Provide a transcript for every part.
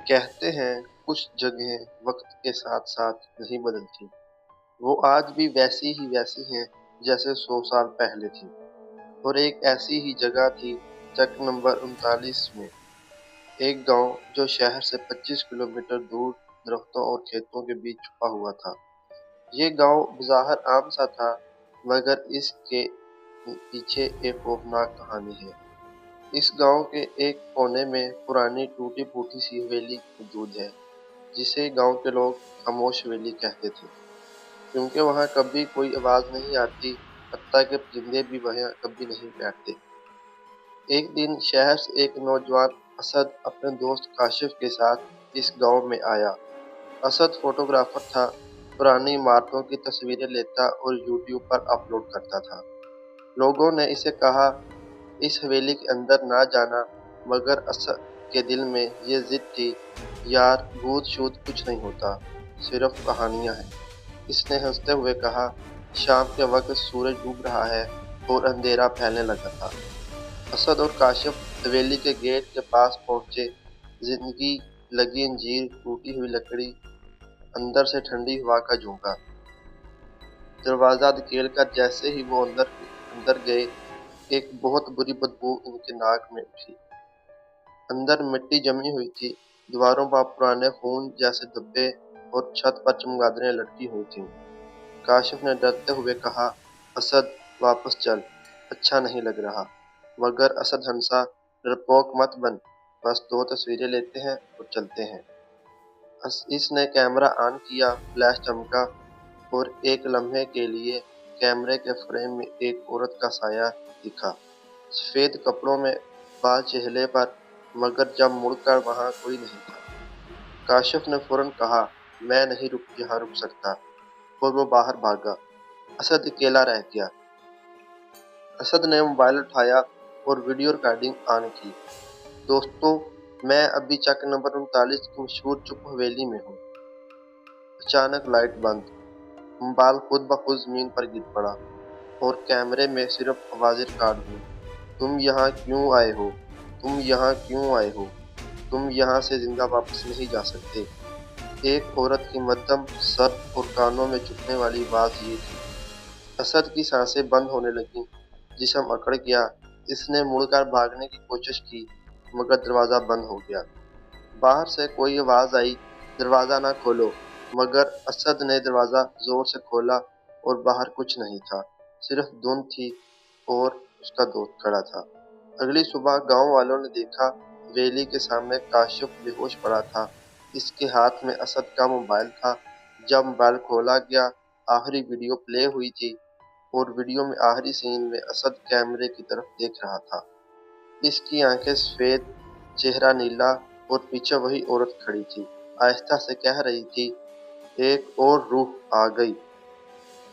कहते हैं कुछ जगहें वक्त के साथ साथ नहीं बदलती। वो आज भी वैसी हैं जैसे 100 साल पहले थी। और एक ऐसी ही जगह थी चक नंबर 39 में, एक गांव जो शहर से 25 किलोमीटर दूर दरख्तों और खेतों के बीच छुपा हुआ था। ये गांव बज़ाहिर आम सा था, मगर इसके पीछे एक खौफनाक कहानी है। इस गांव के एक कोने में पुरानी टूटी फूटी सी हवेली मौजूद है, जिसे गांव के लोग खामोश हवेली कहते थे, क्योंकि वहां कभी कोई आवाज नहीं आती, हत्ता के परिंदे भी वहां कभी नहीं बैठते। एक दिन शहर से एक नौजवान असद अपने दोस्त काशिफ के साथ इस गांव में आया। असद फोटोग्राफर था, पुरानी इमारतों की तस्वीरें लेता और यूट्यूब पर अपलोड करता था। लोगों ने इसे कहा इस हवेली के अंदर ना जाना, मगर असद के दिल में ये जिद थी, यार भूत शूत कुछ नहीं होता, सिर्फ कहानियां हैं। इसने हंसते हुए कहा, शाम के वक्त सूरज डूब रहा है और अंधेरा फैलने लगा था। असद और काशिफ हवेली के गेट के पास पहुंचे। जिंदगी लगी अंजीर, टूटी हुई लकड़ी, अंदर से ठंडी हवा का झोंका। दरवाजा धकेल कर जैसे ही वो अंदर गए, एक बहुत बुरी बदबू उनके नाक में उठी। अंदर मिट्टी जमी हुई थी, दीवारों पर पुराने खून जैसे धब्बे और छत पर चमगादड़ें लटकी हुई थीं। काशिफ ने डरते हुए कहा, असद वापस चल, अच्छा नहीं लग रहा। मगर असद हंसा, डरपोक मत बन, बस 2 तस्वीरें लेते हैं और चलते हैं। इसने कैमरा ऑन किया, फ्लैश चमका और एक लम्हे के लिए कैमरे के फ्रेम में एक औरत का साया दिखा, सफेद कपड़ों में, बाल चेहरे पर, मगर जब मुड़कर वहां कोई नहीं था। काशिफ ने फौरन कहा, मैं नहीं यहाँ रुक सकता, और वो बाहर भागा। असद अकेला रह गया। असद ने मोबाइल उठाया और वीडियो रिकॉर्डिंग ऑन की। दोस्तों, मैं अभी चक नंबर 39 की मशहूर चुप हवेली में हूँ। अचानक लाइट बंद, मोबाइल खुद ब खुद जमीन पर गिर पड़ा और कैमरे में सिर्फ आवाजें रिकॉर्ड हुई। तुम यहाँ क्यों आए हो? तुम यहाँ क्यों आए हो? तुम यहाँ से जिंदा वापस नहीं जा सकते। एक औरत की मध्यम सर और कानों में चुभने वाली आवाज ये थी। असद की सांसें बंद होने लगीं, जिस्म अकड़ गया। इसने मुड़कर भागने की कोशिश की, मगर दरवाजा बंद हो गया। बाहर से कोई आवाज आई, दरवाजा ना खोलो, मगर असद ने दरवाजा जोर से खोला और बाहर कुछ नहीं था, सिर्फ धुंध थी और उसका दोस्त खड़ा था। अगली सुबह गांव वालों ने देखा, हवेली के सामने काशिफ बेहोश पड़ा था। इसके हाथ में असद का मोबाइल था। जब मोबाइल खोला गया, आखिरी वीडियो प्ले हुई थी और वीडियो में आखिरी सीन में असद कैमरे की तरफ देख रहा था। इसकी आंखें सफेद, चेहरा नीला और पीछे वही औरत खड़ी थी, आहिस्ता से कह रही थी, एक और रूह आ गई।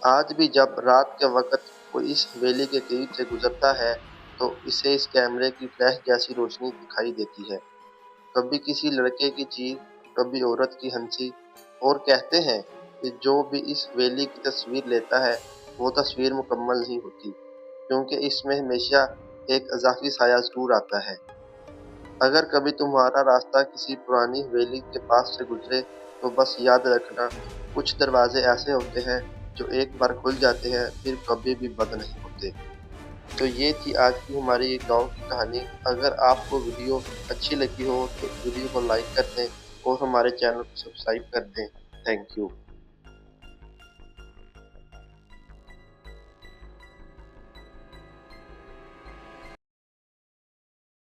आज भी जब रात के वक्त कोई इस हवेली के करीब से गुजरता है, तो इसे इस कैमरे की फ्लैश जैसी रोशनी दिखाई देती है। कभी किसी लड़के की चीख, कभी औरत की हंसी। और कहते हैं कि जो भी इस हवेली की तस्वीर लेता है, वो तस्वीर मुकम्मल नहीं होती, क्योंकि इसमें हमेशा एक इजाफी साया जरूर आता है। अगर कभी तुम्हारा रास्ता किसी पुरानी हवेली के पास से गुजरे, तो बस याद रखना, कुछ दरवाजे ऐसे होते हैं जो एक बार खुल जाते हैं, फिर कभी भी बंद नहीं होते। तो ये थी आज की हमारी एक गाँव की कहानी। अगर आपको वीडियो अच्छी लगी हो तो वीडियो को लाइक कर दें और हमारे चैनल को सब्सक्राइब कर दें। Thank you.